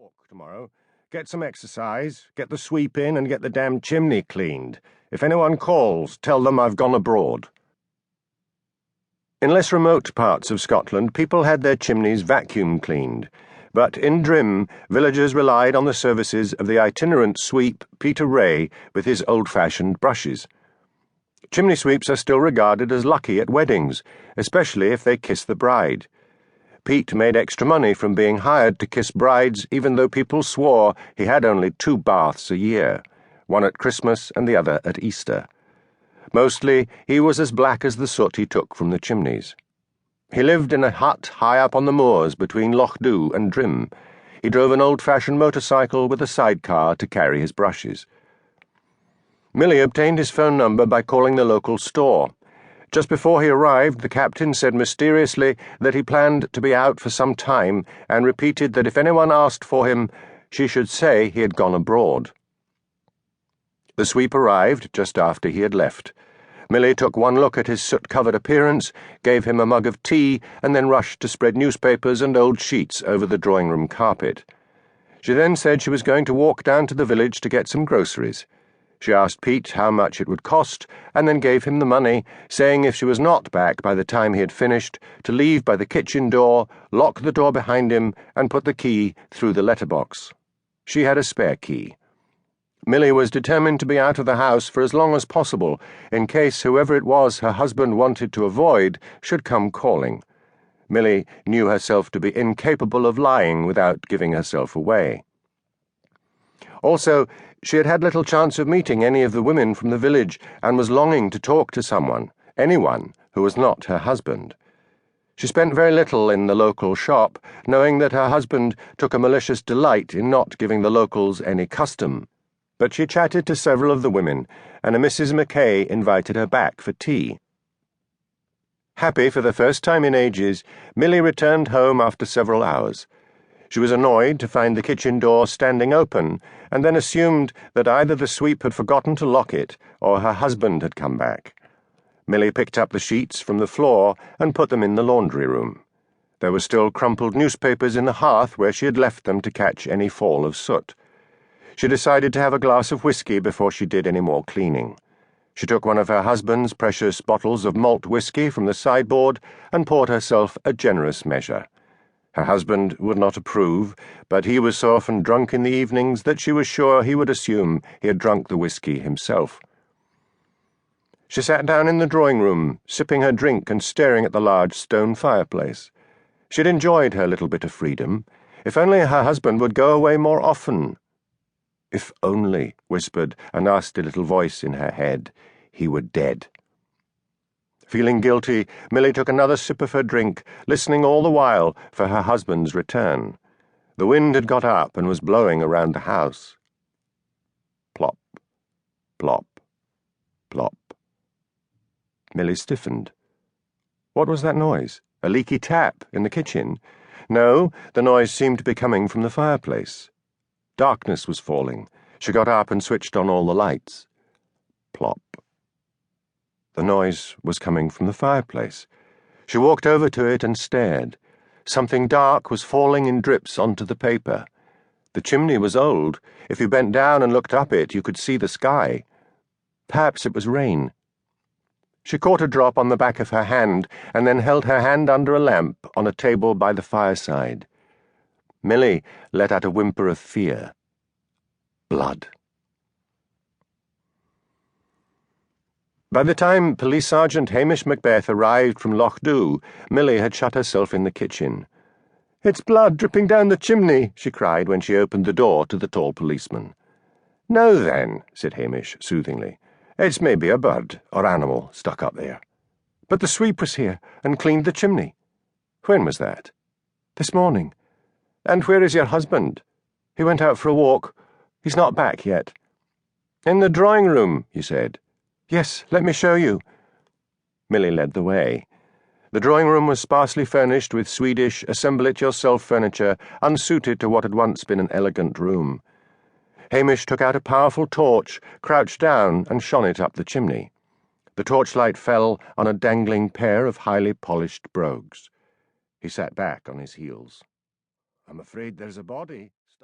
walk tomorrow. Get some exercise, get the sweep in, and get the damn chimney cleaned. If anyone calls, tell them I've gone abroad. In less remote parts of Scotland, people had their chimneys vacuum cleaned, but in Drim, villagers relied on the services of the itinerant sweep Peter Ray with his old-fashioned brushes. Chimney sweeps are still regarded as lucky at weddings, especially if they kiss the bride. Pete made extra money from being hired to kiss brides, even though people swore he had only 2 baths a year, one at Christmas and the other at Easter. Mostly, he was as black as the soot he took from the chimneys. He lived in a hut high up on the moors between Lochdubh and Drim. He drove an old-fashioned motorcycle with a sidecar to carry his brushes. Millie obtained his phone number by calling the local store. Just before he arrived, the captain said mysteriously that he planned to be out for some time and repeated that if anyone asked for him, she should say he had gone abroad. The sweep arrived just after he had left. Millie took one look at his soot-covered appearance, gave him a mug of tea, and then rushed to spread newspapers and old sheets over the drawing-room carpet. She then said she was going to walk down to the village to get some groceries. She asked Pete how much it would cost, and then gave him the money, saying if she was not back by the time he had finished, to leave by the kitchen door, lock the door behind him, and put the key through the letterbox. She had a spare key. Millie was determined to be out of the house for as long as possible, in case whoever it was her husband wanted to avoid should come calling. Millie knew herself to be incapable of lying without giving herself away. Also, she had had little chance of meeting any of the women from the village and was longing to talk to anyone who was not her husband. She spent very little in the local shop, knowing that her husband took a malicious delight in not giving the locals any custom. But she chatted to several of the women, and a Mrs. Mackay invited her back for tea. Happy for the first time in ages, Millie returned home after several hours. She was annoyed to find the kitchen door standing open, and then assumed that either the sweep had forgotten to lock it or her husband had come back. Millie picked up the sheets from the floor and put them in the laundry room. There were still crumpled newspapers in the hearth where she had left them to catch any fall of soot. She decided to have a glass of whiskey before she did any more cleaning. She took one of her husband's precious bottles of malt whiskey from the sideboard and poured herself a generous measure. Her husband would not approve, but he was so often drunk in the evenings that she was sure he would assume he had drunk the whiskey himself. She sat down in the drawing-room, sipping her drink and staring at the large stone fireplace. She had enjoyed her little bit of freedom. If only her husband would go away more often. If only, whispered a nasty little voice in her head, he were dead. Feeling guilty, Millie took another sip of her drink, listening all the while for her husband's return. The wind had got up and was blowing around the house. Plop, plop, plop. Millie stiffened. What was that noise? A leaky tap in the kitchen? No, the noise seemed to be coming from the fireplace. Darkness was falling. She got up and switched on all the lights. Plop. The noise was coming from the fireplace. She walked over to it and stared. Something dark was falling in drips onto the paper. The chimney was old. If you bent down and looked up it, you could see the sky. Perhaps it was rain. She caught a drop on the back of her hand and then held her hand under a lamp on a table by the fireside. Millie let out a whimper of fear. Blood. By the time Police Sergeant Hamish Macbeth arrived from Lochdubh, Millie had shut herself in the kitchen. "It's blood dripping down the chimney," she cried when she opened the door to the tall policeman. "Now then," said Hamish soothingly, "it's maybe a bird or animal stuck up there. But the sweep was here and cleaned the chimney." "When was that?" "This morning." "And where is your husband?" "He went out for a walk. He's not back yet." "In the drawing-room," you said. "Yes, let me show you." Millie led the way. The drawing-room was sparsely furnished with Swedish assemble-it-yourself furniture unsuited to what had once been an elegant room. Hamish took out a powerful torch, crouched down, and shone it up the chimney. The torchlight fell on a dangling pair of highly polished brogues. He sat back on his heels. "I'm afraid there's a body,"